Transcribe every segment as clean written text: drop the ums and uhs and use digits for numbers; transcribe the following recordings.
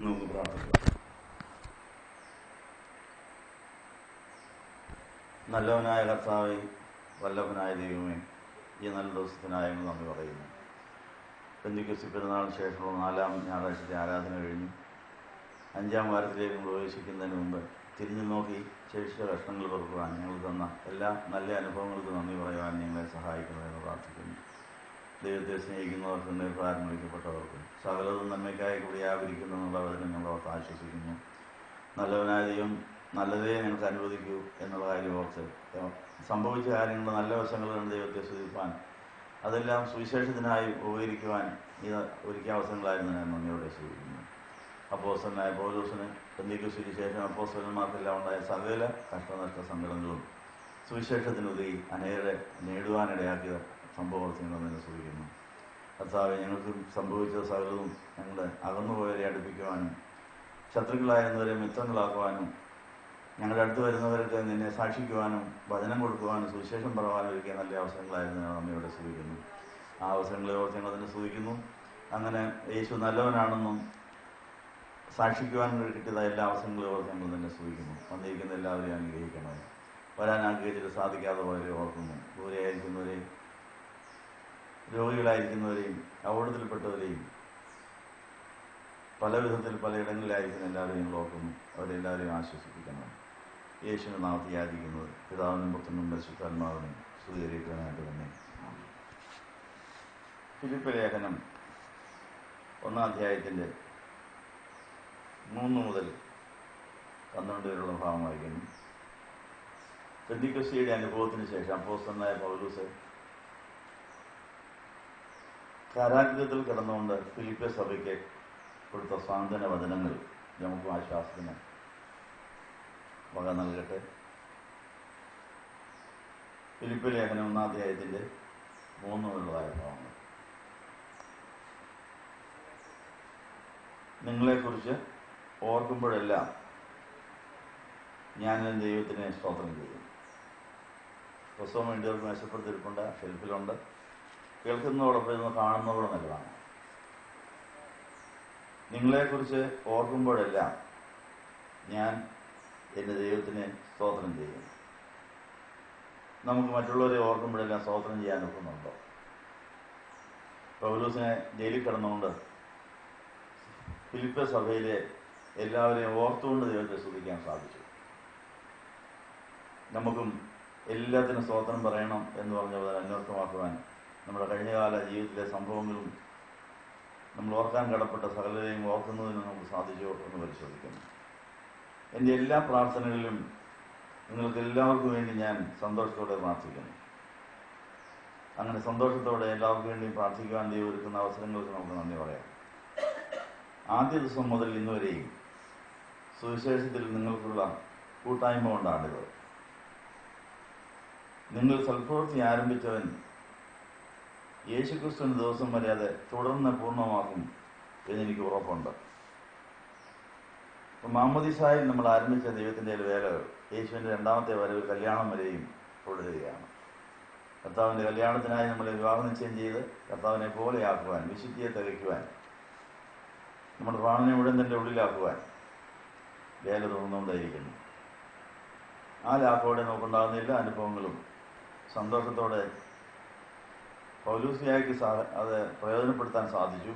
നമുക്ക് പ്രാർത്ഥിക്കാം. നല്ലവനായ കർത്താവേ, വല്ലഭനായ ദൈവമേ, ഈ നല്ല ദിവസത്തിനായി ഞങ്ങൾ നന്ദി പറയുന്നു. പെന്തിക്കോസ്ത് പെരുന്നാളിന് ശേഷമുള്ള 4ാം ഞായറാഴ്ചത്തെ ആരാധന കഴിഞ്ഞു 5ാം വാരത്തിലേക്ക് പ്രവേശിക്കുന്നതിന് മുമ്പ് തിരിഞ്ഞു നോക്കി ശേഷിച്ച കഷ്ണങ്ങൾ പെറുക്കുവാൻ ഞങ്ങൾ തന്ന എല്ലാ നല്ല അനുഭവങ്ങൾക്കും നന്ദി പറയുവാൻ ഞങ്ങളെ സഹായിക്കണമെന്ന് പ്രാർത്ഥിക്കുന്നു. ദൈവത്തെ സ്നേഹിക്കുന്നവർക്കും നിർഭാരം വിളിക്കപ്പെട്ടവർക്കും സകലതും നന്മയ്ക്കായി കൂടി വ്യാപരിക്കുന്നെന്നുള്ള വചനം ഞങ്ങളോർത്ത് ആശ്വസിക്കുന്നു. നല്ലവനായ ദൈവം നല്ലതേ ഞങ്ങൾക്ക് അനുവദിക്കൂ എന്നുള്ള കാര്യം ഓർത്ത് സംഭവിച്ച കാര്യങ്ങളുടെ നല്ല വശങ്ങളുണ്ട് ദൈവത്തെ സ്തുതിപ്പാൻ, അതെല്ലാം സുവിശേഷത്തിനായി ഉപകരിക്കുവാൻ ഇത് ഒരുക്കിയ അവസരങ്ങളായിരുന്നു ഞാൻ നന്ദിയോടെ സ്തുതിക്കുന്നു. അപ്പോസ്തലനായ പൗലോസിന് പെന്തിക്കോസ്തിന് ശേഷം അപ്പോസ്തലന്മാർക്കെല്ലാം ഉണ്ടായ സകല കഷ്ടനഷ്ട സങ്കടങ്ങളും സുവിശേഷത്തിനുതകി അനേകരെ നേടുവാനിടയാക്കിയ സംഭവത്തിനെ സൂചിക്കുന്നു. കർത്താവെ, ഞങ്ങൾക്ക് സംഭവിച്ച സകലതും ഞങ്ങളുടെ അകന്നുപോയവരെ അടുപ്പിക്കുവാനും ശത്രുക്കളായിരുന്നവരെ മിത്രങ്ങളാക്കുവാനും ഞങ്ങളുടെ അടുത്ത് വരുന്നവർക്ക് നിന്നെ സാക്ഷിക്കുവാനും വചനം കൊടുക്കുവാനും സുവിശേഷം പറവാനും ഒരുക്കിയ നല്ല അവസരങ്ങളായിരുന്നു ഞാൻ നമ്മയോടെ സൂചിക്കുന്നു. ആ അവസരങ്ങളെ ഓർത്ത് ഞങ്ങൾ അതിനെ സൂചിക്കുന്നു. അങ്ങനെ യേശു നല്ലവനാണെന്നും സാക്ഷിക്കുവാൻ കിട്ടിയതായ എല്ലാ അവസരങ്ങളെ ഓർത്ത് ഞങ്ങൾ തന്നെ സൂചിക്കുന്നു. വന്നിരിക്കുന്ന എല്ലാവരെയും അനുഗ്രഹിക്കണം. വരാൻ ആഗ്രഹിച്ചിട്ട് സാധിക്കാതെ പോയവരെ ഓർക്കുന്നു. ദൂരെയായിരിക്കുന്നവരെയും രോഗികളായിരിക്കുന്നവരെയും അപകടത്തിൽപ്പെട്ടവരെയും പല വിധത്തിൽ പലയിടങ്ങളിലായിരിക്കുന്ന എല്ലാവരെയും ഞങ്ങൾ ഓർക്കുന്നു. അവരെല്ലാവരെയും ആശ്വസിപ്പിക്കണം. യേശുവിന്റെ നാമത്തിൽ യാചിക്കുന്നത് പിതാവിനും പുത്രനും പരിശുദ്ധാത്മാവിനും സ്തുതിക്കണമായിട്ട് തന്നെ. ഫിലിപ്പ് ലേഖനം 1-ാം അധ്യായത്തിന്റെ 3 മുതൽ 12 വരെയുള്ള ഭാഗം വായിക്കുന്നു. പെന്തിക്കോസ്തിയുടെ അനുഭവത്തിന് ശേഷം അപ്പോസ്തലനായ പൗലോസ് കാരാഗൃഹത്തിൽ കിടന്നുകൊണ്ട് ഫിലിപ്പെ സഭയ്ക്ക് കൊടുത്ത സാന്ത്വന വചനങ്ങൾ നമുക്ക് ആശ്വാസത്തിന് വക നൽകട്ടെ. ഫിലിപ്പ് ലേഖനം 1-ാം അധ്യായത്തിന്റെ 3 മുതലുള്ളതായ ഭാഗങ്ങൾ. നിങ്ങളെക്കുറിച്ച് ഓർക്കുമ്പോഴെല്ലാം ഞാൻ എൻ്റെ ദൈവത്തിനെ സ്തോത്രം ചെയ്യും. പുസ്തകം വേണ്ടിയവർക്ക് മെച്ചപ്പെടുത്തിയിരിപ്പുണ്ട്, ഷെൽഫിലുണ്ട്. കേൾക്കുന്നതോടൊപ്പം ഇന്ന് കാണുന്നതോടെ നല്ലതാണ്. നിങ്ങളെക്കുറിച്ച് ഓർക്കുമ്പോഴെല്ലാം ഞാൻ എൻ്റെ ദൈവത്തിനെ സ്തോത്രം ചെയ്യും. നമുക്ക് മറ്റുള്ളവരെ ഓർക്കുമ്പോഴെല്ലാം സ്തോത്രം ചെയ്യാൻ ഒക്കുന്നുണ്ടോ? പൗലോസിനെ ജയിലിൽ കിടന്നുകൊണ്ട് ഫിലിപ്പെ സഭയിലെ എല്ലാവരെയും ഓർത്തുകൊണ്ട് ദൈവത്തെ സ്തുതിക്കാൻ സാധിച്ചു. നമുക്കും എല്ലാത്തിനും സ്തോത്രം പറയണം എന്ന് പറഞ്ഞത് അന്വർത്ഥമാക്കുവാൻ നമ്മുടെ കഴിഞ്ഞകാല ജീവിതത്തിലെ സംഭവങ്ങളും നമ്മൾ ഓർക്കാൻ കടപ്പെട്ട സകലരെയും ഓർക്കുന്നതിന് നമുക്ക് സാധിച്ചോ എന്ന് പരിശോധിക്കുന്നു. എൻ്റെ എല്ലാ പ്രാർത്ഥനകളിലും നിങ്ങൾക്ക് എല്ലാവർക്കും വേണ്ടി ഞാൻ സന്തോഷത്തോടെ പ്രാർത്ഥിക്കുന്നു. അങ്ങനെ സന്തോഷത്തോടെ എല്ലാവർക്കും വേണ്ടിയും പ്രാർത്ഥിക്കുവാൻ ദൈവം ഒരുക്കുന്ന അവസരങ്ങൾക്ക് നമുക്ക് നന്ദി പറയാം. ആദ്യ ദിവസം മുതൽ ഇന്നുവരെയും സുവിശേഷത്തിൽ നിങ്ങൾക്കുള്ള കൂട്ടായ്മ കൊണ്ടാണിത്. നിങ്ങൾ സൽപ്രവൃത്തി ആരംഭിച്ചവൻ യേശുക്രിസ്തുവിന്റെ ദിവസം വരെ അത് തുടർന്ന് പൂർണ്ണമാക്കും എന്നെനിക്ക് ഉറപ്പുണ്ട്. മാമ്മദീസായിൽ നമ്മൾ ആരംഭിച്ച ദൈവത്തിന്റെ വേലകൾ യേശുവിന്റെ 2ാമത്തെ വരവ് കല്യാണം വരെയും തുടരുകയാണ്. കർത്താവിന്റെ കല്യാണത്തിനായി നമ്മളെ വിവാഹ നിശ്ചയം ചെയ്ത് കർത്താവിനെ പോലെയാക്കുവാൻ, വിശുദ്ധിയെ തികയ്ക്കുവാൻ, നമ്മുടെ പ്രാണനെ മുഴുവൻ തന്റെ ഉള്ളിലാക്കുവാൻ വേല തുടർന്നുകൊണ്ടേയിരിക്കുന്നു. ആ ലാഭോടെ നമുക്കുണ്ടാകുന്ന എല്ലാ അനുഭവങ്ങളും സന്തോഷത്തോടെ പൗലോസിയായിക്ക് അത് പ്രയോജനപ്പെടുത്താൻ സാധിച്ചു.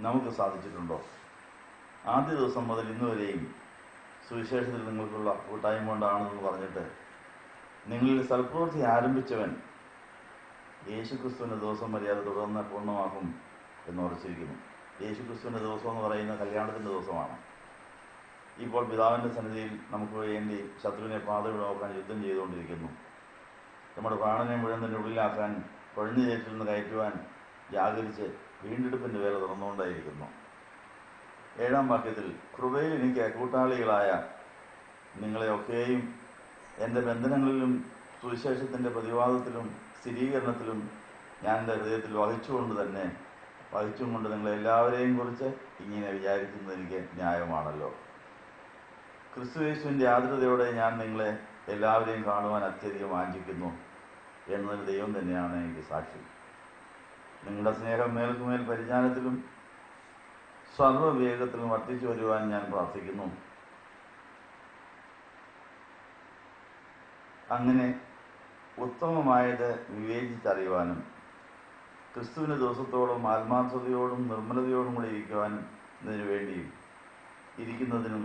നമുക്ക് സാധിച്ചിട്ടുണ്ടോ? ആദ്യ ദിവസം മുതൽ ഇന്നുവരെയും സുവിശേഷത്തിൽ നിങ്ങൾക്കുള്ള കൂട്ടായ്മ കൊണ്ടാണെന്ന് പറഞ്ഞിട്ട് നിങ്ങളിൽ സൽപ്രവൃത്തി ആരംഭിച്ചവൻ യേശുക്രിസ്തുവിന്റെ ദിവസം വരെ അത് തുടർന്ന് പൂർണ്ണമാക്കും എന്ന് ഉറച്ചിരിക്കുന്നു. യേശുക്രിസ്തുവിന്റെ ദിവസം എന്ന് പറയുന്ന കല്യാണത്തിന്റെ ദിവസമാണ്. ഇപ്പോൾ പിതാവിന്റെ സന്നിധിയിൽ നമുക്ക് വേണ്ടി ശത്രുവിനെ പാതകൾ നോക്കാൻ യുദ്ധം ചെയ്തുകൊണ്ടിരിക്കുന്നു. നമ്മുടെ പ്രാണനെ മുഴുവൻ തന്നെ ഉള്ളിലാക്കാൻ, കൊഴഞ്ഞു ചേറ്റിൽ നിന്ന് കയറ്റുവാൻ ജാഗരിച്ച് വീണ്ടെടുപ്പിന്റെ വേല തുറന്നുകൊണ്ടായിരിക്കുന്നു. 7-ാം വാക്യത്തിൽ കൃപയിൽ എനിക്ക് കൂട്ടാളികളായ നിങ്ങളെയൊക്കെയും എൻ്റെ ബന്ധനങ്ങളിലും സുവിശേഷത്തിന്റെ പ്രതിവാദത്തിലും സ്ഥിരീകരണത്തിലും ഞാൻ എൻ്റെ ഹൃദയത്തിൽ വഹിച്ചും കൊണ്ട് നിങ്ങളെല്ലാവരെയും കുറിച്ച് ഇങ്ങനെ വിചാരിക്കുന്നത് എനിക്ക് ന്യായമാണല്ലോ. ക്രിസ്തുയേശുവിന്റെ ആർദ്രതയോടെ ഞാൻ നിങ്ങളെ എല്ലാവരെയും കാണുവാൻ അത്യധികം ആശിക്കുന്നു എന്നതിന് ദൈവം തന്നെയാണ് എനിക്ക് സാക്ഷി. നിങ്ങളുടെ സ്നേഹം മേൽക്കുമേൽ പരിജ്ഞാനത്തിലും സർവ്വവേഗത്തിൽ വർദ്ധിച്ചു വരുവാൻ ഞാൻ പ്രാർത്ഥിക്കുന്നു. അങ്ങനെ ഉത്തമമായത് വിവേചിച്ചറിയുവാനും ക്രിസ്തുവിൻ്റെ ദിവസത്തോളം ആത്മാർത്ഥതയോടും നിർമ്മലതയോടും കൂടി ഇരിക്കുവാനും ഇതിനു വേണ്ടിയും ഇരിക്കുന്നതിനും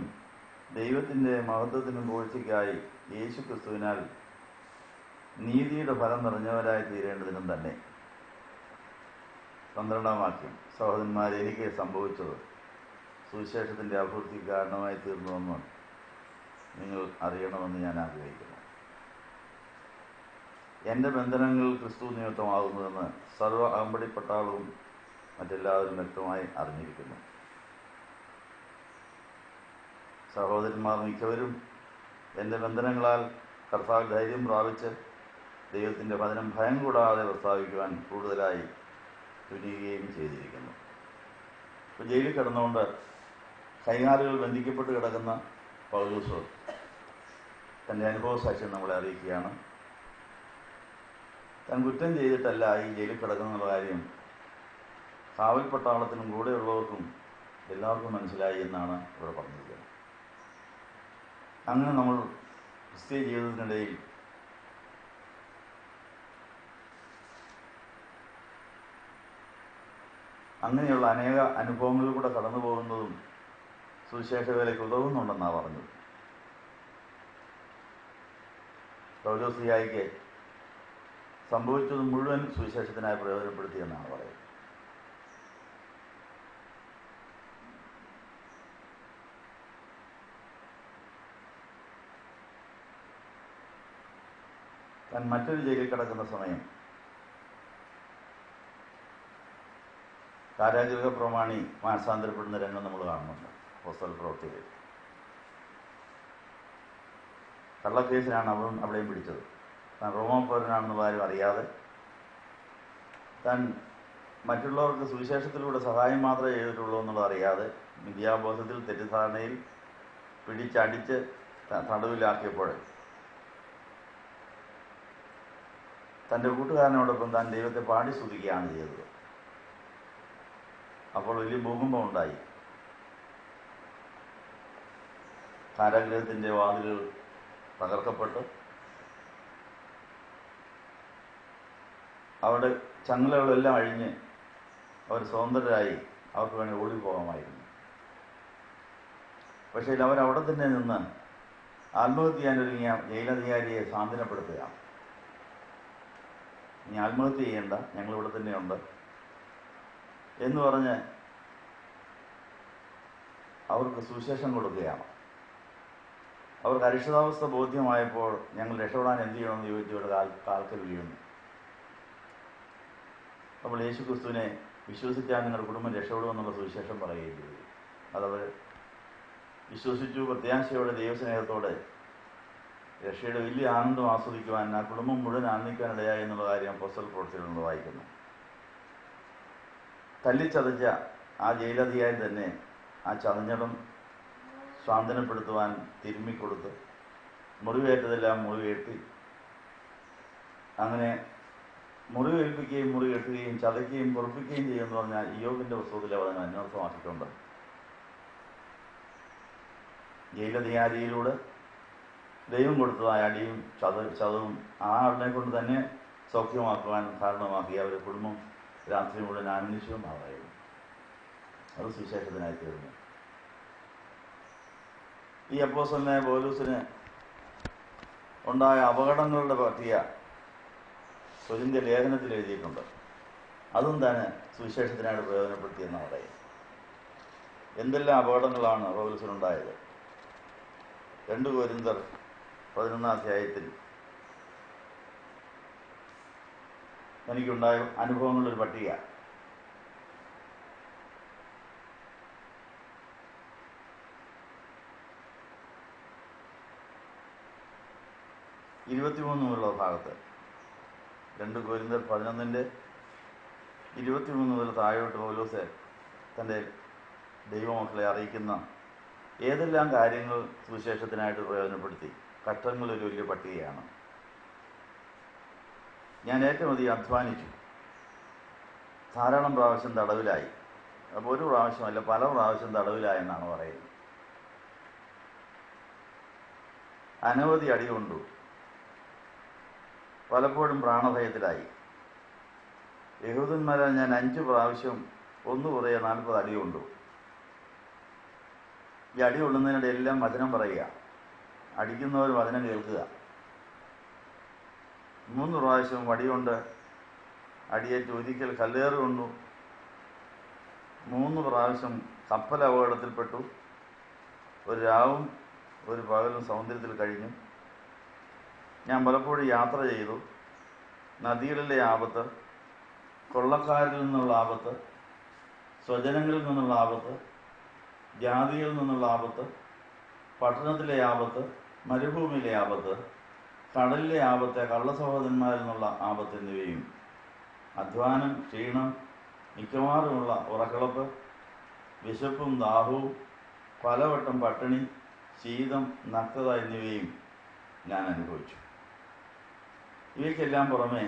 ദൈവത്തിൻ്റെ മഹത്വത്തിനും പൂഴ്ചയ്ക്കായി യേശു ക്രിസ്തുവിനാൽ നീതിയുടെ ഫലം നിറഞ്ഞവരായി തീരേണ്ടതിനും തന്നെ. 12-ാം വാക്യം. സഹോദരന്മാരെ, എനിക്ക് സംഭവിച്ചത് സുവിശേഷത്തിൻ്റെ അഭിവൃദ്ധി കാരണമായി തീർന്നുവെന്ന് നിങ്ങൾ അറിയണമെന്ന് ഞാൻ ആഗ്രഹിക്കുന്നു. എൻ്റെ ബന്ധനങ്ങൾ ക്രിസ്തു നിമിത്തമാകുന്നുവെന്ന് സർവ്വ അകമ്പടിപ്പെട്ടാളും മറ്റെല്ലാവരും വ്യക്തമായി അറിഞ്ഞിരിക്കുന്നു. സഹോദരന്മാർ മിക്കവരും എൻ്റെ ബന്ധനങ്ങളാൽ കർത്താവ് ധൈര്യം പ്രാപിച്ച് ദൈവത്തിൻ്റെ വചനം ഭയം കൂടാതെ പ്രസ്താവിക്കുവാൻ കൂടുതലായി തുനിയുകയും ചെയ്തിരിക്കുന്നു. ഇപ്പോൾ ജയിലിൽ കിടന്നുകൊണ്ട് കൈകാലുകൾ ബന്ധിക്കപ്പെട്ട് കിടക്കുന്ന പൗലോസ് തൻ്റെ അനുഭവ സാക്ഷ്യം നമ്മളെ അറിയിക്കുകയാണ്. താൻ കുറ്റം ചെയ്തിട്ടല്ല ഈ ജയിലിൽ കിടക്കുന്നുള്ള കാര്യം കാവൽപ്പട്ടാളത്തിനും കൂടെയുള്ളവർക്കും എല്ലാവർക്കും മനസ്സിലായി എന്നാണ് ഇവിടെ പറഞ്ഞിരിക്കുന്നത്. അങ്ങനെ നമ്മൾ ക്രിസ്തീയ ജീവിതത്തിനിടയിൽ അങ്ങനെയുള്ള അനേക അനുഭവങ്ങളിലൂടെ കടന്നു പോകുന്നതും സുവിശേഷ വേലയ്ക്ക് ഉതകുന്നുണ്ടെന്നാണ് പറഞ്ഞത്. പൗലോസ്ലീഹായ്ക്ക് സംഭവിച്ചത് മുഴുവൻ സുവിശേഷത്തിനായി പ്രയോജനപ്പെടുത്തിയെന്നാണ് പറയുന്നത്. താൻ മറ്റൊരു ജയിലിൽ കിടക്കുന്ന സമയം കാരാഗൃഹ പ്രമാണി മാനസാന്തരപ്പെടുന്ന രംഗം നമ്മൾ കാണുന്നുണ്ട് അപ്പോസ്തല പ്രവൃത്തിയിൽ. കള്ളക്കേസിനാണ് അവിടെയും പിടിച്ചത്. താൻ റോമാപൗരനാണെന്ന് ആരും അറിയാതെ താൻ മറ്റുള്ളവർക്ക് സുവിശേഷത്തിലൂടെ സഹായം മാത്രമേ ചെയ്തിട്ടുള്ളൂ എന്നുള്ളത് അറിയാതെ മിഥ്യാബോധത്തിൽ തെറ്റിദ്ധാരണയിൽ പിടിച്ചടിച്ച് തടവിലാക്കിയപ്പോൾ തൻ്റെ കൂട്ടുകാരനോടൊപ്പം താൻ ദൈവത്തെ പാടി സ്തുതിക്കുകയാണ് ചെയ്തത്. അപ്പോൾ വലിയ ഭൂകമ്പം ഉണ്ടായി. കാരാഗൃഹത്തിൻ്റെ വാതിലുകൾ തകർക്കപ്പെട്ട് അവിടെ ചങ്ങലകളെല്ലാം അഴിഞ്ഞ് അവർ സ്വതന്ത്രരായി അവർക്ക് വേണ്ടി ഓടിപ്പോകാമായിരുന്നു. പക്ഷേ അവരവിടെ തന്നെ നിന്ന് ആത്മഹത്യ ചെയ്യാനൊരുങ്ങിയ ജയിലധികാരിയെ സാന്ത്വനപ്പെടുത്തുകയാണ്. ഇനി ആത്മഹത്യ ചെയ്യേണ്ട, ഞങ്ങളിവിടെ തന്നെയുണ്ട് എന്ന് പറഞ്ഞ് അവർക്ക് സുവിശേഷം കൊടുക്കുകയാണ്. അവർക്ക് അരിഷ്ടതാവസ്ഥ ബോധ്യമായപ്പോൾ ഞങ്ങൾ രക്ഷപ്പെടാൻ എന്ത് ചെയ്യണമെന്ന് ചോദിച്ചവരുടെ കാൽക്കൽ വീഴുന്നു. അപ്പോൾ യേശു ക്രിസ്തുവിനെ വിശ്വസിച്ചാൽ നിങ്ങളുടെ കുടുംബം രക്ഷപ്പെടുമെന്നുള്ള സുവിശേഷം പറയുകയും ചെയ്തു. അതവർ വിശ്വസിച്ചു. പ്രത്യാശയോടെ ദൈവസ്നേഹത്തോടെ രക്ഷയുടെ വലിയ ആനന്ദം ആസ്വദിക്കുവാൻ ആ കുടുംബം മുഴുവൻ ആനന്ദിക്കാനിടയായി എന്നുള്ള കാര്യം അപ്പോസ്തല പ്രവൃത്തിയിൽ നമ്മൾ വായിക്കുന്നു. തല്ലിച്ചതച്ച ആ ജയിലധികാരി തന്നെ ആ ചതഞ്ഞടം സ്വാന്തനപ്പെടുത്തുവാൻ തിരുമ്മിക്കൊടുത്ത് മുറിവേറ്റതെല്ലാം മുറിവേറ്റി അങ്ങനെ മുറിവേൽപ്പിക്കുകയും മുറികെട്ടുകയും ചതയ്ക്കുകയും പൊറപ്പിക്കുകയും ചെയ്യുമെന്ന് പറഞ്ഞാൽ ഇയ്യോബിൻ്റെ പുസ്തകത്തിലെ വചനം അന്വർത്ഥമാക്കിക്കൊണ്ട് ജയിലധികാരിയിലൂടെ ദൈവം കൊടുത്തതായ അടിയും ചതവും ആ ആളിനെ കൊണ്ട് തന്നെ സൗഖ്യമാക്കുവാൻ കാരണമാക്കി അവരുടെ കുടുംബം രാത്രി മുഴുവൻ ആനന്ദിച്ചുമായിരുന്നു. അത് സുവിശേഷത്തിനായി തീർന്നു. ഈ അപ്പോസ്തലനായ പൗലോസിന് ഉണ്ടായ അപകടങ്ങളുടെ പറ്റിയ സ്വലിന്റെ ലേഖനത്തിൽ എഴുതിയിട്ടുണ്ട്. അതും തന്നെ സുവിശേഷത്തിനായിട്ട് പ്രയോജനപ്പെടുത്തിയെന്നാണ് പറയുന്നത്. എന്തെല്ലാം അപകടങ്ങളാണ് പൗലോസിനുണ്ടായത്. 2 കൊരിന്ത്യർ 11-ാം അധ്യായത്തിൽ എനിക്കുണ്ടായ അനുഭവങ്ങളൊരു പട്ടിക. മുതലുള്ള ഭാഗത്ത് 2 കൊരിന്ത്യർ 11-23 മുതൽ താഴോട്ട് പൗലോസ് തൻ്റെ ദൈവമക്കളെ അറിയിക്കുന്ന ഏതെല്ലാം കാര്യങ്ങൾ സുവിശേഷത്തിനായിട്ട് പ്രയോജനപ്പെടുത്തി. കഷ്ടങ്ങളൊരു വലിയ പട്ടികയാണ്. ഞാൻ ഏറ്റവും അധികം അധ്വാനിച്ചു, ധാരാളം പ്രാവശ്യം തടവിലായി, അപ്പോൾ ഒരു പ്രാവശ്യമല്ല, പല പ്രാവശ്യം തടവിലായെന്നാണ് പറയുന്നത്. അനവധി അടി കൊണ്ടു. പലപ്പോഴും പ്രാണഭയത്തിലായി. യഹൂദന്മാരാൽ ഞാൻ 5 പ്രാവശ്യം 1 കുറയെ 40 അടി കൊണ്ടു. ഈ അടി കൊള്ളുന്നതിനിടെ എല്ലാം വചനം പറയുക, അടിക്കുന്നവർ വചനം കേൾക്കുക. 3 പ്രാവശ്യം വടികൊണ്ട് അടിയേറ്റ് ഒരിക്കൽ കല്ലേറ് കൊണ്ടു. 3 പ്രാവശ്യം കപ്പൽ അപകടത്തിൽപ്പെട്ടു. ഒരു രാവും ഒരു പകലും സമുദ്രത്തിൽ കഴിഞ്ഞു. ഞാൻ പലപ്പോഴും യാത്ര ചെയ്തു. നദികളിലെ ആപത്ത്, കൊള്ളക്കാരിൽ നിന്നുള്ള ആപത്ത്, സ്വജനങ്ങളിൽ നിന്നുള്ള ആപത്ത്, ജാതികളിൽ നിന്നുള്ള ആപത്ത്, പട്ടണത്തിലെ ആപത്ത്, മരുഭൂമിയിലെ ആപത്ത്, കടലിലെ ആപത്ത്, കള്ളസഹോദരന്മാരിൽ നിന്നുള്ള ആപത്ത് എന്നിവയും, അധ്വാനം, ക്ഷീണം, മിക്കവാറുമുള്ള ഉറക്കളപ്പ്, വിശപ്പും ദാഹവും, പലവട്ടം പട്ടിണി, ശീതം, നഗ്നത എന്നിവയും ഞാൻ അനുഭവിച്ചു. ഇവയ്ക്കെല്ലാം പുറമെ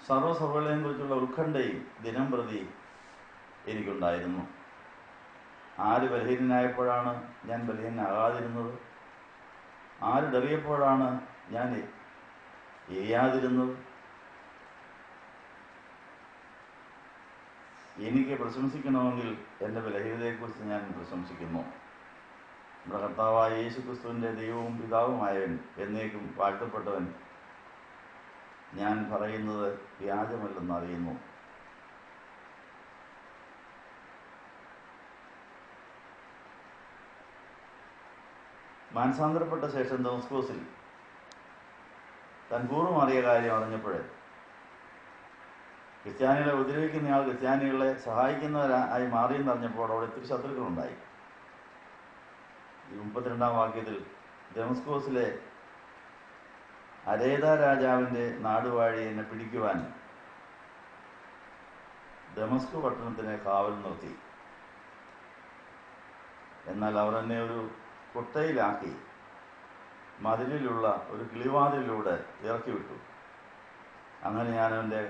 സർവ്വസഭകളെയും കുറിച്ചുള്ള ഉത്കണ്ഠയും ദിനം പ്രതി എനിക്കുണ്ടായിരുന്നു. ആര് ബലഹീനനായപ്പോഴാണ് ഞാൻ ബലഹീനനാകാതിരുന്നത്? ആര് ഡറിയപ്പോഴാണ് ഞാൻ എരിയാതിരുന്നത്? എനിക്ക് പ്രശംസിക്കണമെങ്കിൽ എൻ്റെ ബലഹീനതയെക്കുറിച്ച് ഞാൻ പ്രശംസിക്കുന്നു. നമ്മുടെ കർത്താവായ യേശുക്രിസ്തുവിൻ്റെ ദൈവവും പിതാവുമായവൻ, എന്നേക്കും വാഴ്ത്തപ്പെട്ടവൻ, ഞാൻ പറയുന്നത് വ്യാജമല്ലെന്ന് അറിയുന്നു. മാനസാന്തരപ്പെട്ട ശേഷം ദമസ്കോസിൽ താൻ കൂറുമാറിയ കാര്യം അറിഞ്ഞപ്പോഴേ, ക്രിസ്ത്യാനികളെ ഉപദ്രവിക്കുന്നയാൾ ക്രിസ്ത്യാനികളെ സഹായിക്കുന്നവരായി മാറിയെന്ന് അറിഞ്ഞപ്പോൾ അവിടെ ഒത്തിരി ശത്രുക്കളുണ്ടായി. ഈ 32-ാം വാക്യത്തിൽ ദമസ്കോസിലെ അരേദ രാജാവിൻ്റെ നാടുവാഴി എന്നെ പിടിക്കുവാൻ ദമസ്കു പട്ടണത്തിനെ കാവൽ നിർത്തി. എന്നാൽ അവർ എന്നെ ഒരു കുട്ടയിലാക്കി മതിലിലുള്ള ഒരു കിളിവാതിലൂടെ ഇറക്കി വിട്ടു. അങ്ങനെ ഞാൻ അവൻ്റെ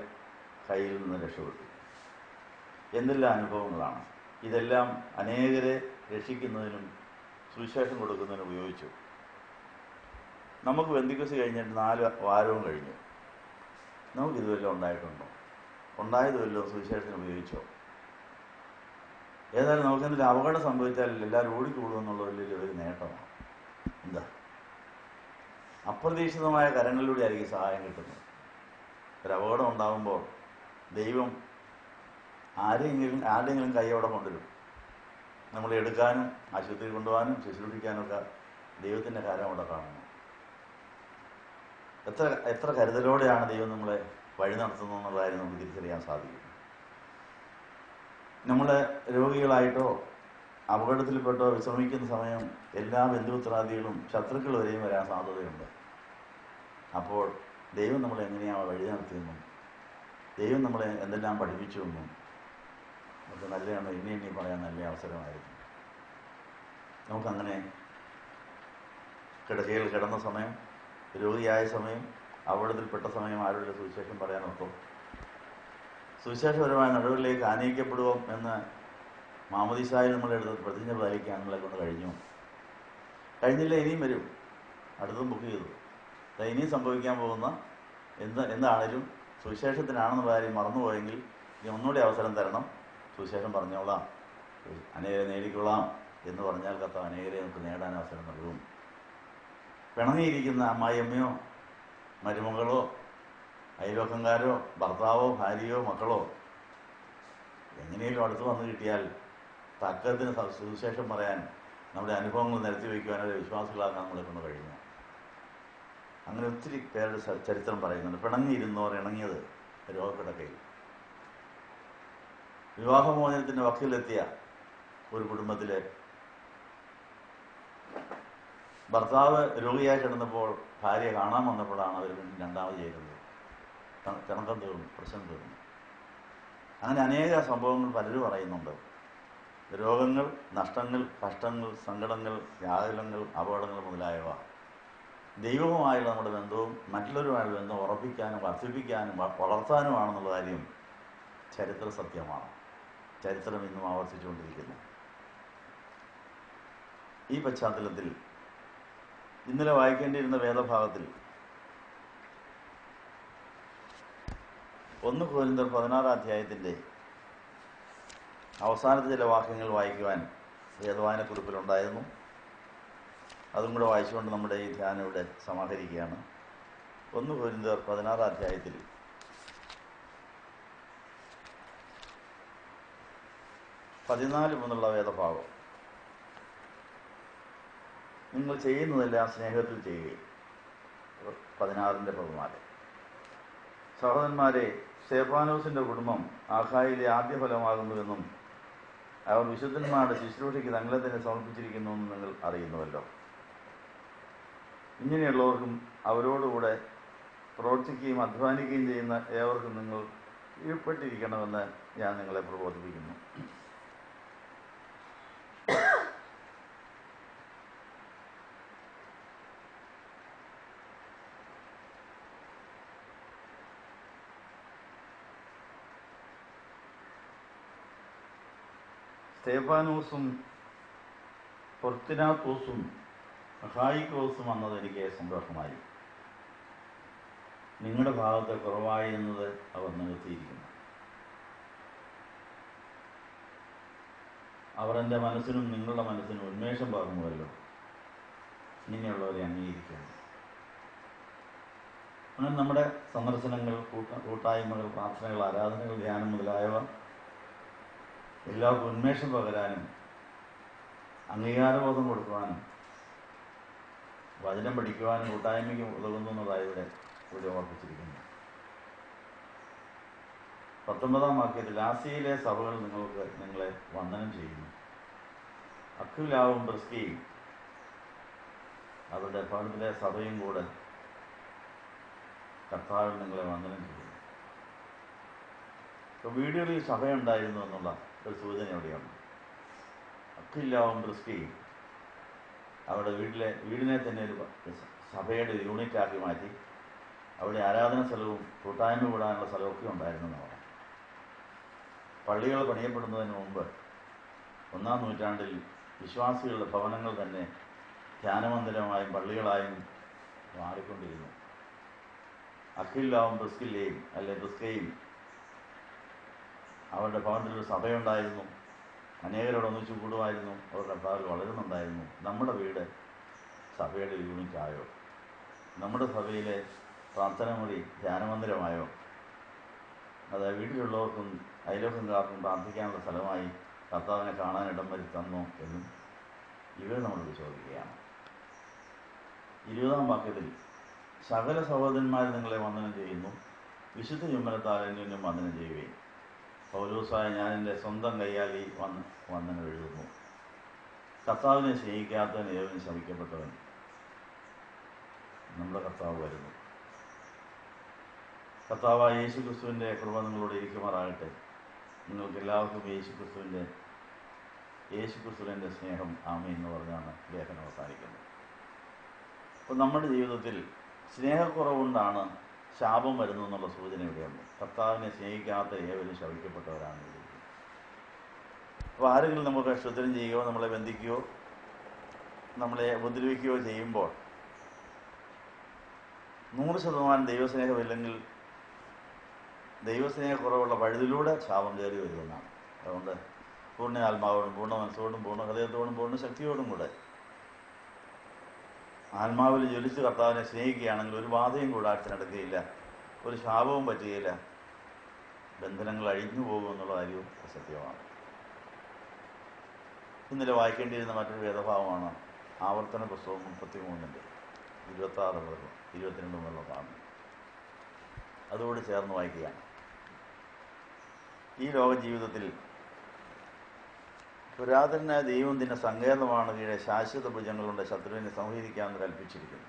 കയ്യിൽ നിന്ന് രക്ഷപ്പെട്ടു. എന്തെല്ലാം അനുഭവങ്ങളാണ്! ഇതെല്ലാം അനേകരെ രക്ഷിക്കുന്നതിനും സുവിശേഷം കൊടുക്കുന്നതിനും ഉപയോഗിച്ചു. നമുക്ക് പെന്തിക്കോസ്ത് കഴിഞ്ഞിട്ട് 4 വാരവും കഴിഞ്ഞു. നമുക്കിത് വല്ലതും ഉണ്ടായിട്ടുണ്ടോ? ഉണ്ടായത് വല്ലതും സുവിശേഷത്തിന് ഉപയോഗിച്ചോ? ഏതായാലും നമുക്കെന്തെങ്കിലും അപകടം സംഭവിച്ചാൽ എല്ലാവരും ഓടിക്കൂടുമെന്നുള്ള വലിയൊരു നേട്ടമാണ്. എന്താ, അപ്രതീക്ഷിതമായ കരങ്ങളിലൂടെ ആയിരിക്കും സഹായം കിട്ടുന്നത്. ഒരു അപകടം ഉണ്ടാകുമ്പോൾ ദൈവം ആരുടെയെങ്കിലും കൈയോടെ കൊണ്ടുവരും. നമ്മളെ എടുക്കാനും ആശുപത്രിയിൽ കൊണ്ടുപോകാനും ശുശ്രൂഷിക്കാനൊക്കെ ദൈവത്തിൻ്റെ കാര്യം അവിടെ കാണുന്നു. എത്ര കരുതലോടെയാണ് ദൈവം നമ്മളെ വഴി നടത്തുന്നത് എന്നുള്ള കാര്യം നമുക്ക് തിരിച്ചറിയാൻ സാധിക്കും. നമ്മൾ രോഗികളായിട്ടോ അപകടത്തിൽപ്പെട്ടോ വിശ്രമിക്കുന്ന സമയം എല്ലാ ബന്ധുമിത്രാദികളും ശത്രുക്കൾ വരെയും വരാൻ സാധ്യതയുണ്ട്. അപ്പോൾ ദൈവം നമ്മളെ എങ്ങനെയാണ് വഴി നടത്തിയെന്നും ദൈവം നമ്മളെ എന്തെല്ലാം പഠിപ്പിച്ചുവെന്നും നമുക്ക് നല്ലതാണ് എണ്ണി പറയാൻ നല്ല അവസരമായിരുന്നു. നമുക്കങ്ങനെ കിടക്കയിൽ കിടന്ന സമയം, രോഗിയായ സമയം, അപകടത്തിൽപ്പെട്ട സമയം ആരുടെ സുവിശേഷം പറയാനൊക്കും? സുവിശേഷപരമായ നടപടികളിലേക്ക് ആനയിക്കപ്പെടുമോ എന്ന് മാമോദീസായിൽ നമ്മളെടുത്ത് പ്രതിജ്ഞ പാലിക്കാൻ നമ്മളെ കൊണ്ട് കഴിഞ്ഞില്ല. ഇനിയും വരും, അടുത്തും ബുക്ക് ചെയ്തു. ഇനിയും സംഭവിക്കാൻ പോകുന്ന എന്താണേലും സുവിശേഷത്തിനാണെന്ന് കാര്യം മറന്നുപോയെങ്കിൽ ഇനി ഒന്നുകൂടി അവസരം തരണം, സുവിശേഷം പറഞ്ഞോളാം, അനേകരെ നേടിക്കൊള്ളാം എന്ന് പറഞ്ഞാൽ കർത്താവ് അനേകരെ നമുക്ക് നേടാൻ അവസരം നൽകും. പിണങ്ങിയിരിക്കുന്ന അമ്മായിയമ്മയോ മരുമകളോ അയൽവക്കംകാരോ ഭർത്താവോ ഭാര്യയോ മക്കളോ എങ്ങനെയും അടുത്ത് വന്നു കിട്ടിയാൽ തക്കത്തിന് സുവിശേഷം പറയാൻ, നമ്മുടെ അനുഭവങ്ങൾ നിരത്തി വയ്ക്കുവാൻ ഒരു വിശ്വാസികളാക്കാൻ നമ്മളെ കൊണ്ട് കഴിഞ്ഞു. അങ്ങനെ ഒത്തിരി പേരുടെ ചരിത്രം പറയുന്നുണ്ട്. പിണങ്ങിയിരുന്നവർ ഇണങ്ങിയത് രോഗക്കിടക്കയിൽ. വിവാഹമോചനത്തിൻ്റെ വക്കിലെത്തിയ ഒരു കുടുംബത്തിലെ ഭർത്താവ് രോഗിയായി കിടന്നപ്പോൾ ഭാര്യ കാണാൻ വന്നപ്പോഴാണ് അവർ രണ്ടാമത് ചേരുന്നത്. കിണക്കം തീർന്നു, പ്രശ്നം തീർന്നു. അങ്ങനെ അനേക സംഭവങ്ങൾ പലരും പറയുന്നുണ്ട്. രോഗങ്ങൾ, നഷ്ടങ്ങൾ, കഷ്ടങ്ങൾ, സങ്കടങ്ങൾ, വ്യാകുലങ്ങൾ, അപകടങ്ങൾ മുതലായവ ദൈവവുമായുള്ള നമ്മുടെ ബന്ധവും മറ്റുള്ളവരുമായുള്ള ബന്ധം ഉറപ്പിക്കാനും വർദ്ധിപ്പിക്കാനും വളർത്താനുമാണെന്നുള്ള കാര്യം ചരിത്ര സത്യമാണ്. ചരിത്രം ഇന്നും ആവർത്തിച്ചുകൊണ്ടിരിക്കുന്നു. ഈ പശ്ചാത്തലത്തിൽ ഇന്നലെ വായിക്കേണ്ടിയിരുന്ന വേദഭാഗത്തിൽ 1 കൊരിന്ത്യർ 16 അധ്യായത്തിൻ്റെ അവസാനത്തെ ചില വാക്യങ്ങൾ വായിക്കുവാൻ വേദവായനക്കുറിപ്പിലുണ്ടായിരുന്നു. അതും കൂടെ വായിച്ചുകൊണ്ട് നമ്മുടെ ഈ ധ്യാനം ഇവിടെ സമാഹരിക്കുകയാണ്. 1 കൊരിന്ത്യർ 16 അധ്യായത്തിൽ 14 മുതലുള്ള വേദഭാഗം. നിങ്ങൾ ചെയ്യുന്നതെല്ലാം സ്നേഹത്തിൽ ചെയ്യുകയും. 16:14. സഹോദരന്മാരെ, സ്തെഫാനോസിന്റെ കുടുംബം ആഖായിലെ ആദ്യ ഫലമാകുന്നുവെന്നും അവർ വിശുദ്ധന്മാരുടെ ശുശ്രൂഷയ്ക്ക് തങ്ങളെ തന്നെ സമർപ്പിച്ചിരിക്കുന്നുവെന്നും നിങ്ങൾ അറിയുന്നുവല്ലോ. ഇങ്ങനെയുള്ളവർക്കും അവരോടുകൂടെ പ്രവർത്തിക്കുകയും അധ്വാനിക്കുകയും ചെയ്യുന്ന ഏവർക്കും നിങ്ങൾ കീഴ്പ്പെട്ടിരിക്കണമെന്ന് ഞാൻ നിങ്ങളെ പ്രബോധിപ്പിക്കുന്നു. സ്തെഫാനോസും പൊർത്തിനാത്തോസും അഹായിക്കോസും വന്നത് എനിക്ക് സന്തോഷമായി. നിങ്ങളുടെ ഭാഗത്ത് കുറവായി എന്നത് അവർ നികത്തിയിരിക്കുന്നു. അവർ എൻ്റെ മനസ്സിനും നിങ്ങളുടെ മനസ്സിനും ഉന്മേഷം പകർന്നുവല്ലോ. ഇങ്ങനെയുള്ളവരെ അംഗീകരിക്കുന്നു. അങ്ങനെ നമ്മുടെ സന്ദർശനങ്ങൾ, കൂട്ടായ്മകൾ, പ്രാർത്ഥനകൾ, ആരാധനകൾ, ധ്യാനം മുതലായവ എല്ലാവർക്കും ഉന്മേഷം പകരാനും അംഗീകാരബോധം കൊടുക്കുവാനും വചനം പഠിക്കുവാനും കൂട്ടായ്മയ്ക്കും ഉതകുന്നു എന്നതായി ഇവിടെ ഓർപ്പിച്ചിരിക്കുന്നു. 19-ാം വാക്യത്തിൽ ആസിയയിലെ സഭകൾ നിങ്ങളെ വന്ദനം ചെയ്യുന്നു. അക്വിലാവും പ്രിസ്കയും അവരുടെ ഭവനത്തിലെ സഭയും കൂടെ കർത്താവിൽ നിങ്ങളെ വന്ദനം ചെയ്യുന്നു. ഇപ്പോൾ വീടുകളിൽ സഭയുണ്ടായിരുന്നു എന്നുള്ള ഒരു സൂചന എവിടെയാണ്. അക്വിലാവും പ്രിസ്കയും അവിടെ വീടിനെ തന്നെ ഒരു സഭയുടെ യൂണിറ്റാക്കി മാറ്റി അവിടെ ആരാധന സ്ഥലവും കൂട്ടായ്മ കൂടാനുള്ള സ്ഥലമൊക്കെ ഉണ്ടായിരുന്നു എന്നാണ്. പള്ളികൾ പണിയപ്പെടുന്നതിന് മുമ്പ് 1-ാം നൂറ്റാണ്ടിൽ വിശ്വാസികളുടെ ഭവനങ്ങൾ തന്നെ ധ്യാനമന്ദിരമായും പള്ളികളായും മാറിക്കൊണ്ടിരുന്നു. അക്വിലാവും പ്രിസ്കയും അവരുടെ ഭവനത്തിലൊരു സഭയുണ്ടായിരുന്നു. അനേകരോട് ഒന്നിച്ചു കൂടുമായിരുന്നു. അവരുടെ കർത്താവിൽ വളരുന്നുണ്ടായിരുന്നു. നമ്മുടെ വീട് സഭയുടെ യൂണിറ്റായോ? നമ്മുടെ സഭയിലെ പ്രാർത്ഥന മുറി ധ്യാനമന്ദിരമായോ? അത് വീട്ടിലുള്ളവർക്കും അയലോക്കംകാർക്കും പ്രാർത്ഥിക്കാനുള്ള സ്ഥലമായി കർത്താവിനെ കാണാൻ ഇടം വരുത്തി തന്നോ എന്നും ഇവർ നമ്മളോട് ചോദിക്കുകയാണ്. 20-ാം വാക്യത്തിൽ സകല സഹോദരന്മാർ നിങ്ങളെ വന്ദനം ചെയ്യുന്നു. വിശുദ്ധ ചുംബനത്താൽ എന്നും വന്ദനം ചെയ്യുകയും. പൗലോസായ ഞാൻ എൻ്റെ സ്വന്തം കൈയാൽ ഈ വന്ദനം എഴുതുന്നു. കർത്താവിനെ സ്നേഹിക്കാത്തവൻ ഏവനും ശപിക്കപ്പെട്ടവൻ. നമ്മുടെ കർത്താവ് വരുന്നു. കർത്താവായ യേശു ക്രിസ്തുവിൻ്റെ കൃപ നിങ്ങളോട് ഇരിക്കുമാറാകട്ടെ. നിങ്ങൾക്ക് എല്ലാവർക്കും യേശു ക്രിസ്തുവിൻ്റെ സ്നേഹം ആമേൻ എന്ന് പറഞ്ഞാണ് ലേഖനം അവസാനിക്കുന്നത്. അപ്പോൾ നമ്മുടെ ജീവിതത്തിൽ സ്നേഹക്കുറവുകൊണ്ടാണ് ശാപം വരുന്നു എന്നുള്ള സൂചന ഇവിടെയുണ്ട്. കർത്താവിനെ സ്നേഹിക്കാത്ത ഏവരും ശപിക്കപ്പെട്ടവരാണ് എഴുതിയിരിക്കുന്നത്. അപ്പോൾ ആരെങ്കിലും നമുക്ക് ക്ഷുദ്രം ചെയ്യുകയോ നമ്മളെ ബന്ധിക്കുകയോ നമ്മളെ ഉപദ്രവിക്കുകയോ ചെയ്യുമ്പോൾ 100% ദൈവസ്നേഹമില്ലെങ്കിൽ ദൈവസ്നേഹക്കുറവുള്ള വഴുതിലൂടെ ശാപം കയറി വരുമെന്നാണ്. അതുകൊണ്ട് പൂർണ്ണ ആത്മാവോടും പൂർണ്ണ മനസ്സോടും പൂർണ്ണ ഹൃദയത്തോടും പൂർണ്ണ ശക്തിയോടും കൂടെ ആത്മാവിൽ ജ്വലിച്ച് കർത്താവിനെ സ്നേഹിക്കുകയാണെങ്കിൽ ഒരു ബാധയും കൂടാരത്തിനടക്കുകയില്ല, ഒരു ശാപവും പറ്റുകയില്ല, ബന്ധനങ്ങൾ അഴിഞ്ഞു പോകുമെന്നുള്ള കാര്യവും സത്യമാണ്. ഇന്നലെ വായിക്കേണ്ടിയിരുന്ന മറ്റൊരു വേദഭാവമാണ് ആവർത്തന പുസ്തകം 33-ന്റെ 26 മുതൽ 22 മുതലുള്ള ഭാഗം. അതോട് ചേർന്ന് വായിക്കുകയാണ്. ഈ ലോക ജീവിതത്തിൽ പുരാതനായ ദൈവം തന്നെ സങ്കേതമാണ് കീഴെ ശാശ്വത ഭുജങ്ങളുണ്ട് ശത്രുവിനെ സംഹരിക്കാമെന്ന് കൽപ്പിച്ചിരിക്കുന്നു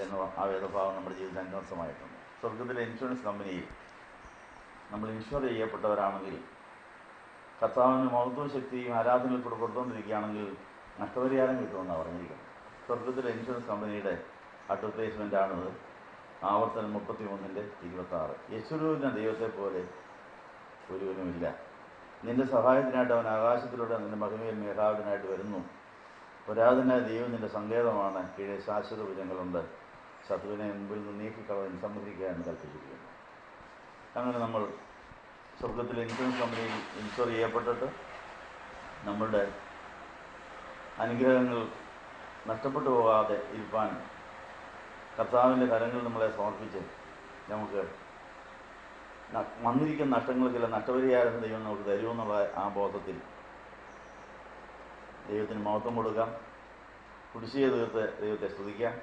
എന്ന ആ വേദഭാവം നമ്മുടെ ജീവിതത്തിൽ അന്വർത്ഥമായിട്ടുണ്ട്. സ്വർഗത്തിലെ ഇൻഷുറൻസ് കമ്പനിയിൽ നമ്മൾ ഇൻഷുർ ചെയ്യപ്പെട്ടവരാണെങ്കിൽ കർത്താവിന് മഹത്വവും ശക്തിയും ആരാധനയിൽ കൂടെ കൊടുത്തുകൊണ്ടിരിക്കുകയാണെങ്കിൽ നഷ്ടപരിഹാരം കിട്ടുമെന്നാണ് പറഞ്ഞിരിക്കുന്നത്. സ്വർഗത്തിലെ ഇൻഷുറൻസ് കമ്പനിയുടെ അഡ്വർടൈസ്മെൻ്റാണിത്. ആവർത്തനം 33-ന്റെ 26. യേശുവിനെ ദൈവത്തെ പോലെ ഒരുവനുമില്ല. നിന്റെ സഹായത്തിനായിട്ട് അവൻ ആകാശത്തിലൂടെ നിന്റെ മഹിമയിൽ മേഘാവിനായിട്ട് വരുന്നു. പുരാതനായ ദൈവം നിന്റെ സങ്കേതമാണ്. കീഴെ ശാശ്വത ഭുജങ്ങളുണ്ട്. ശത്രുവിനെ മുമ്പിൽ നിന്ന് നീക്കിക്കളയാൻ സമ്മതിക്കുക എന്ന് കൽപ്പിച്ചിരിക്കുന്നു. അങ്ങനെ നമ്മൾ സ്വർഗത്തിലെ ഇൻഷുറൻസ് കമ്പനിയിൽ ഇൻഷുർ ചെയ്യപ്പെട്ടിട്ട് നമ്മളുടെ അനുഗ്രഹങ്ങൾ നഷ്ടപ്പെട്ടു പോകാതെ ഇരിപ്പാൻ കർത്താവിൻ്റെ കരങ്ങളിൽ നമ്മളെ സമർപ്പിച്ച് നമുക്ക് വന്നിരിക്കുന്ന നഷ്ടങ്ങൾക്കില്ല നഷ്ടപരിഹാരം ദൈവം നമുക്ക് തരുമെന്നുള്ള ആ ബോധത്തിൽ ദൈവത്തിന് മഹത്വം കൊടുക്കാം. കുടിശ്ശിക തീർത്ത് ദൈവത്തെ സ്തുതിക്കാം.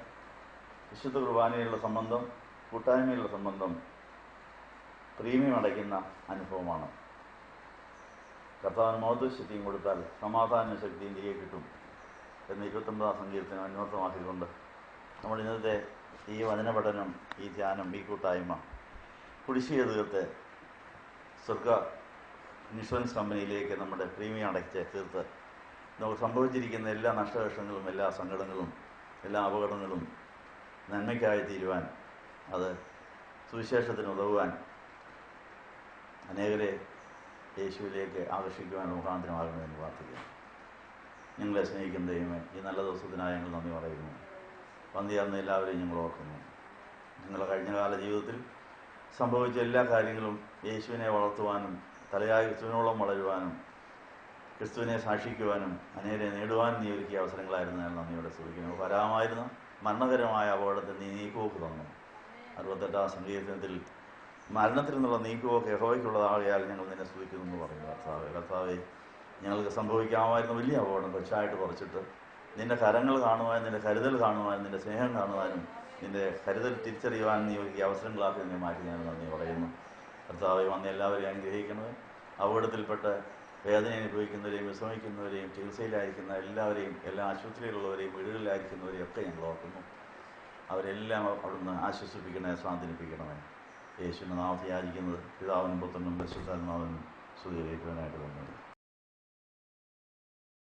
വിശുദ്ധ കുർബാനയിലുള്ള സംബന്ധം, കൂട്ടായ്മയിലുള്ള സംബന്ധം പ്രീമിയം അടയ്ക്കുന്ന അനുഭവമാണ്. കർത്താവിന് മഹത്വ ശക്തിയും കൊടുത്താൽ സമാധാന ശക്തിയും തിരികെ കിട്ടും എന്ന് 29-ാം സങ്കീർത്തനം അന്വർത്ഥമാക്കിക്കൊണ്ട് നമ്മൾ ഇന്നത്തെ ഈ വചന പഠനം, ഈ ധ്യാനം, ഈ കൂട്ടായ്മ കുടിശ്ശിക തീർത്ത് സ്വർഗ ഇൻഷുറൻസ് കമ്പനിയിലേക്ക് നമ്മുടെ പ്രീമിയം അടച്ച് തീർത്ത് നമുക്ക് സംഭവിച്ചിരിക്കുന്ന എല്ലാ നഷ്ടകഷ്ടങ്ങളും, എല്ലാ സങ്കടങ്ങളും, എല്ലാ അപകടങ്ങളും നന്മയ്ക്കായി തീരുവാൻ, അത് സുവിശേഷത്തിന് ഉതകുവാൻ, അനേകരെ യേശുവിലേക്ക് ആകർഷിക്കുവാൻ മുഖാന്തരമാകണമെന്ന് പ്രാർത്ഥിക്കുന്നു. ഞങ്ങളെ സ്നേഹിക്കുന്ന ദൈവമേ, ഈ നല്ല ദിവസത്തിനായി ഞങ്ങൾ നന്ദി പറയുന്നു. വന്നിയാർന്ന എല്ലാവരെയും ഞങ്ങൾ ഓർക്കുന്നു. ഞങ്ങളുടെ കഴിഞ്ഞകാല ജീവിതത്തിൽ സംഭവിച്ച എല്ലാ കാര്യങ്ങളും യേശുവിനെ വളർത്തുവാനും തലയായ ക്രിസ്തുവിനോളം വളരുവാനും ക്രിസ്തുവിനെ സാക്ഷിക്കുവാനും അനേരെ നേടുവാനും നീ ഒരുക്കിയ അവസരങ്ങളായിരുന്നു. ഞാൻ നന്ദിയോടെ സ്തുതിക്കുന്നു. വരാമായിരുന്ന മരണകരമായ അപകടത്തിൽ നീ നീക്കുപോക്ക് തന്നു. 68-ാം സങ്കീർത്തനത്തിൽ മരണത്തിൽ നിന്നുള്ള നീക്കുപോക്ക് യഹോവയ്ക്കുള്ളതാകയാൽ ഞങ്ങൾ നിന്നെ സ്തുതിക്കുന്നു എന്ന് പറയുന്നു. കർത്താവെ, ഞങ്ങൾക്ക് സംഭവിക്കാമായിരുന്ന വലിയ അപകടം കൊച്ചായിട്ട് കുറച്ചിട്ട് നിന്റെ കരങ്ങൾ കാണുവാനും നിന്റെ കരുതൽ കാണുവാനും നിന്റെ സ്നേഹം കാണുവാനും നിന്റെ കരുതൽ തിരിച്ചറിയുവാനും നീ ഒരുക്കിയ അവസരങ്ങളാക്കി നിന്നെ മാറ്റി ഞാൻ നന്ദി പറയുന്നു. കർത്താവെ, വന്ന് എല്ലാവരെയും അനുഗ്രഹിക്കണമേ. അപകടത്തിൽപ്പെട്ട് വേദന അനുഭവിക്കുന്നവരെയും വിശ്രമിക്കുന്നവരെയും ചികിത്സയിലായിരിക്കുന്ന എല്ലാവരെയും, എല്ലാ ആശുപത്രിയിലുള്ളവരെയും വീടുകളിലായിരിക്കുന്നവരെയും ഒക്കെ ഞങ്ങൾ ഓർക്കുന്നു. അവരെല്ലാം അവിടുന്ന് ആശ്വസിപ്പിക്കണേ, സ്വാന്തനിപ്പിക്കണമേ. യേശുവിൻ്റെ നാമത്തിൽ യാചിക്കുന്നത് പിതാവിനും പുത്രനും പരിശുദ്ധാത്മാവിനും സ്തുതി അറിയിക്കുവാനായിട്ട് തന്നെ.